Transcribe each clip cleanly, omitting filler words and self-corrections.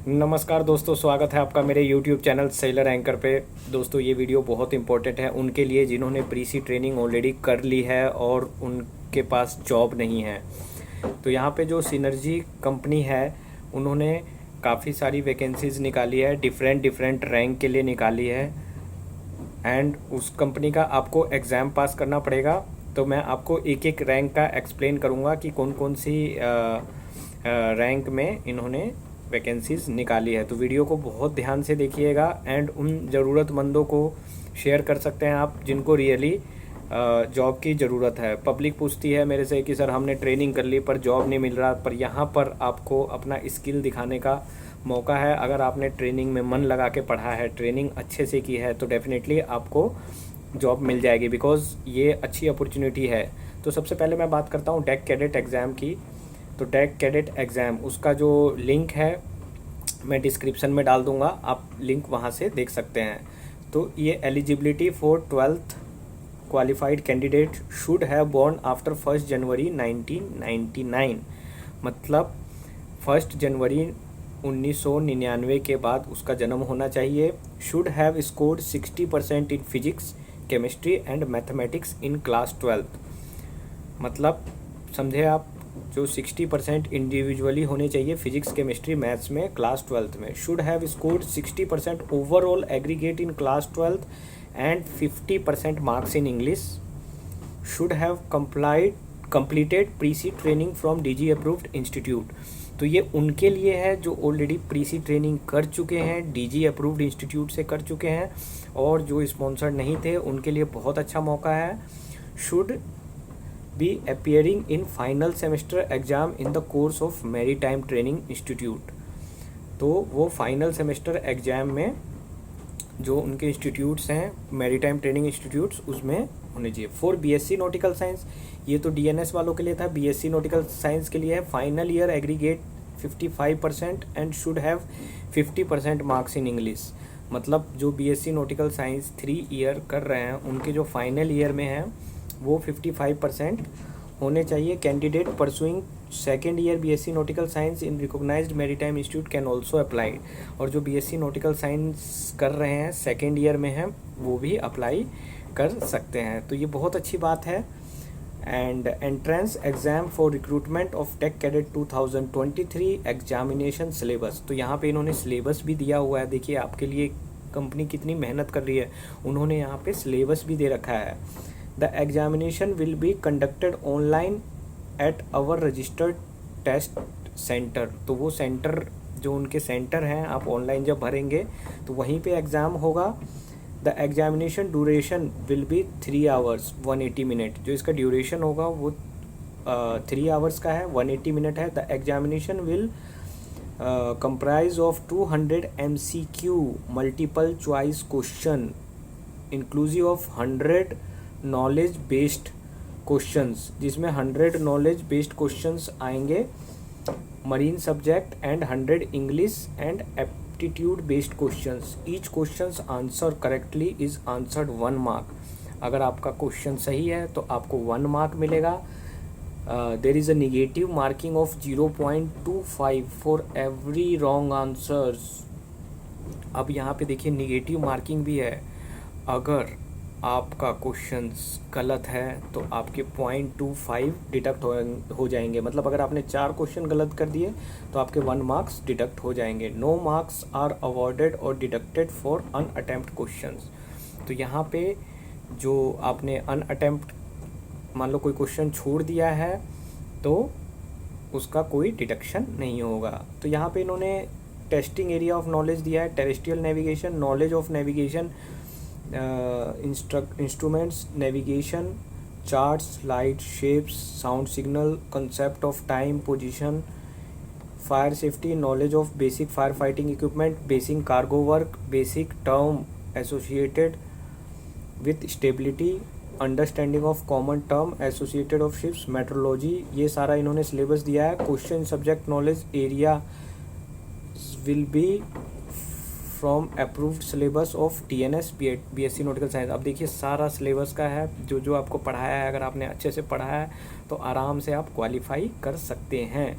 नमस्कार दोस्तों, स्वागत है आपका मेरे YouTube चैनल सेलर एंकर पे। दोस्तों ये वीडियो बहुत इंपॉर्टेंट है उनके लिए जिन्होंने प्री सी ट्रेनिंग ऑलरेडी कर ली है और उनके पास जॉब नहीं है। तो यहाँ पे जो सिनर्जी कंपनी है उन्होंने काफ़ी सारी वैकेंसीज़ निकाली है, डिफरेंट डिफरेंट रैंक के लिए निकाली है। एंड उस कंपनी का आपको एग्ज़ाम पास करना पड़ेगा। तो मैं आपको एक एक रैंक का एक्सप्लेन करूँगा कि कौन कौन सी रैंक में इन्होंने वैकेंसीज़ निकाली है। तो वीडियो को बहुत ध्यान से देखिएगा एंड उन ज़रूरतमंदों को शेयर कर सकते हैं आप जिनको रियली जॉब की ज़रूरत है। पब्लिक पूछती है मेरे से कि सर हमने ट्रेनिंग कर ली पर जॉब नहीं मिल रहा, पर यहाँ पर आपको अपना स्किल दिखाने का मौका है। अगर आपने ट्रेनिंग में मन लगा के पढ़ा है, ट्रेनिंग अच्छे से की है, तो डेफिनेटली आपको जॉब मिल जाएगी, बिकॉज़ ये अच्छी अपॉर्चुनिटी है। तो सबसे पहले मैं बात करता हूँ टेक कैडेट एग्ज़ाम की। तो टेक कैडेट एग्ज़ाम उसका जो लिंक है मैं डिस्क्रिप्शन में डाल दूँगा, आप लिंक वहाँ से देख सकते हैं। तो ये eligibility for 12th qualified candidate should have born after 1 जनवरी 1999, मतलब 1 जनवरी 1999 के बाद उसका जन्म होना चाहिए। Should have scored 60% in physics, chemistry and mathematics in class 12th, मतलब समझे आप, जो 60% इंडिविजुअली होने चाहिए फिजिक्स केमिस्ट्री मैथ्स में क्लास 12th में। Should have scored 60% overall aggregate in class 12th and 50% marks in English. Should have completed pre-sea training from DG approved institute. तो ये उनके लिए है जो ऑलरेडी प्री-सी ट्रेनिंग कर चुके हैं, डीजी अप्रूव्ड इंस्टीट्यूट से कर चुके हैं, और जो स्पॉन्सर नहीं थे उनके लिए बहुत अच्छा मौका है। Should be appearing in final semester exam in the course of maritime training institute. तो वो फाइनल सेमेस्टर एग्ज़ाम में जो उनके इंस्टीट्यूट्स हैं मैरीटाइम ट्रेनिंग इंस्टीट्यूट्स, उसमें होने चाहिए। फॉर बीएससी नॉटिकल साइंस, ये तो डीएनएस वालों के लिए था, बीएससी नॉटिकल साइंस के लिए है final year aggregate 55% and should have 50% marks in English. मतलब जो बीएससी नॉटिकल साइंस 3 ईयर कर रहे हैं उनके जो फाइनल ईयर में हैं वो 55% होने चाहिए। Candidate pursuing second year BSc nautical science in recognised maritime institute can also apply. और जो बीएससी नॉटिकल साइंस कर रहे हैं सेकेंड ईयर में हैं वो भी अप्लाई कर सकते हैं। तो ये बहुत अच्छी बात है। And entrance exam for recruitment of tech cadet 2023 examination syllabus. तो यहाँ पे इन्होंने सिलेबस भी दिया हुआ है। देखिए आपके लिए कंपनी कितनी मेहनत कर रही है, उन्होंने यहाँ पे सिलेबस भी दे रखा है। The examination will be conducted online at our registered test centre. तो वो सेंटर जो उनके सेंटर हैं, आप ऑनलाइन जब भरेंगे तो वहीं पे एग्ज़ाम होगा। The examination duration will be 3 hours 180 minute. जो इसका ड्यूरेशन होगा वो 3 आवर्स का है, 180 मिनट है। The examination will comprise of 200 MCQ multiple choice question inclusive of 100 knowledge based questions, जिसमें 100 नॉलेज बेस्ड क्वेश्चंस आएंगे marine subject and 100 English and aptitude based questions. Each questions answer correctly is answered 1 mark. अगर आपका question सही है तो आपको 1 mark मिलेगा। There is a negative marking of 0.25 for every wrong answers. अब यहाँ पे देखिए निगेटिव मार्किंग भी है। अगर आपका क्वेश्चंस गलत है तो आपके 0.25 डिडक्ट हो जाएंगे। मतलब अगर आपने 4 क्वेश्चन गलत कर दिए तो आपके 1 मार्क्स डिडक्ट हो जाएंगे। नो मार्क्स आर अवॉर्डेड और डिडक्टेड फॉर अनअटेम्प्ट क्वेश्चंस। तो यहाँ पे जो आपने अनअटेम्प्ट, मान लो कोई क्वेश्चन छोड़ दिया है तो उसका कोई डिडक्शन नहीं होगा। तो यहाँ पे इन्होंने टेस्टिंग एरिया ऑफ नॉलेज दिया है, terrestrial navigation, knowledge of navigation, instruments navigation, charts, light, shapes, sound signal, concept of time, position, fire safety, knowledge of basic fire fighting equipment, basic cargo work, basic term associated with stability, understanding of common term associated of ships, metrology. ये सारा इन्होंने syllabus दिया है। Question subject knowledge area will be from approved syllabus of TNS BSc nautical science. अब देखिए सारा syllabus का है, जो जो आपको पढ़ाया है, अगर आपने अच्छे से पढ़ा है तो आराम से आप क्वालिफाई कर सकते हैं।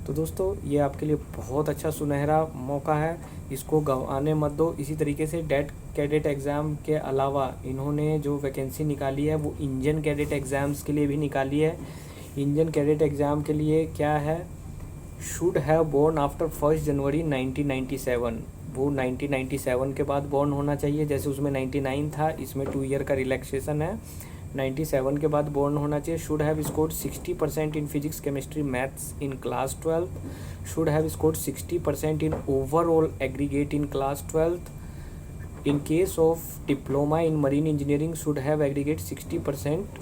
तो दोस्तों ये आपके लिए बहुत अच्छा सुनहरा मौका है, इसको गंवाने मत दो। इसी तरीके से डेट कैडेट एग्ज़ाम के अलावा इन्होंने जो वैकेंसी निकाली है वो इंजन कैडेट एग्ज़ाम्स के लिए भी निकाली है। इंजन कैडेट एग्ज़ाम के लिए क्या है, शुड हैव बोर्न आफ्टर 1 जनवरी 1997। वो 1997 के बाद बोर्न होना चाहिए, जैसे उसमें 99 था, इसमें 2 ईयर का रिलैक्सेशन है। 97 के बाद बोर्न होना चाहिए। Should have scored 60% in physics chemistry maths in class 12। Should have scored 60% in overall aggregate in class 12। In case of diploma in marine engineering should have aggregate 60%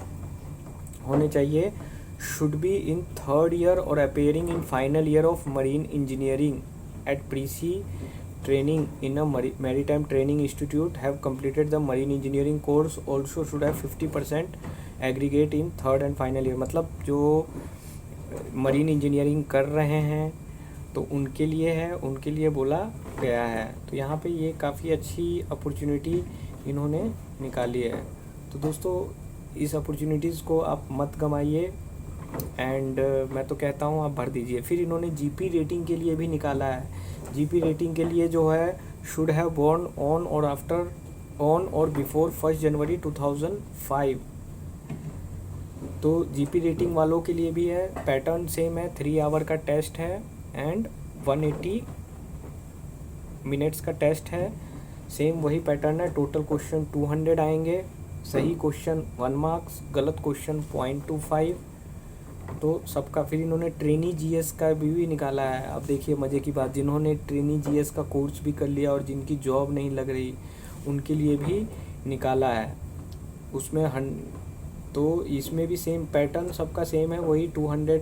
होने चाहिए। Should be in 3rd year और appearing in final year of marine engineering at pre-sea training in a maritime training institute, have completed the marine engineering course, also should have 50% aggregate in 3rd and final year। मतलब जो marine engineering कर रहे हैं तो उनके लिए है, उनके लिए बोला गया है। तो यहाँ पे ये काफ़ी अच्छी अपॉर्चुनिटी इन्होंने निकाली है। तो दोस्तों इस अपॉर्चुनिटीज़ को आप मत गंवाइए एंड मैं तो कहता हूँ आप भर दीजिए। फिर इन्होंने जीपी रेटिंग के लिए भी निकाला है। जीपी रेटिंग के लिए जो है शुड हैव बोर्न ऑन और आफ्टर ऑन और बिफोर 1 जनवरी 2005। तो जीपी रेटिंग वालों के लिए भी है, पैटर्न सेम है, 3 आवर का टेस्ट है एंड 180 मिनट्स का टेस्ट है। सेम वही पैटर्न है। टोटल क्वेश्चन 200 आएंगे, सही क्वेश्चन 1 मार्क्स, गलत क्वेश्चन 0.25। तो सबका फिर इन्होंने ट्रेनी जीएस का भी निकाला है। अब देखिए मज़े की बात, जिन्होंने ट्रेनी जीएस का कोर्स भी कर लिया और जिनकी जॉब नहीं लग रही उनके लिए भी निकाला है। उसमें तो इसमें भी सेम पैटर्न सबका सेम है, वही 200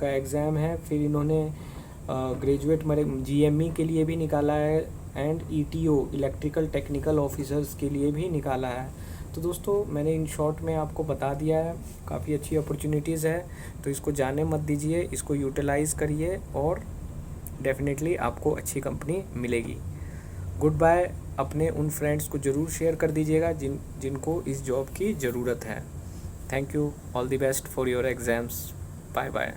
का एग्ज़ाम है। फिर इन्होंने ग्रेजुएट जीएमई के लिए भी निकाला है and ETO electrical technical officers के लिए भी निकाला है। तो दोस्तों मैंने इन शॉर्ट में आपको बता दिया है, काफ़ी अच्छी अपॉर्चुनिटीज़ है, तो इसको जाने मत दीजिए, इसको यूटिलाइज़ करिए और डेफिनेटली आपको अच्छी कंपनी मिलेगी। Goodbye. अपने उन फ्रेंड्स को ज़रूर शेयर कर दीजिएगा जिनको इस जॉब की ज़रूरत है। Thank you, all the best for your exams. Bye bye.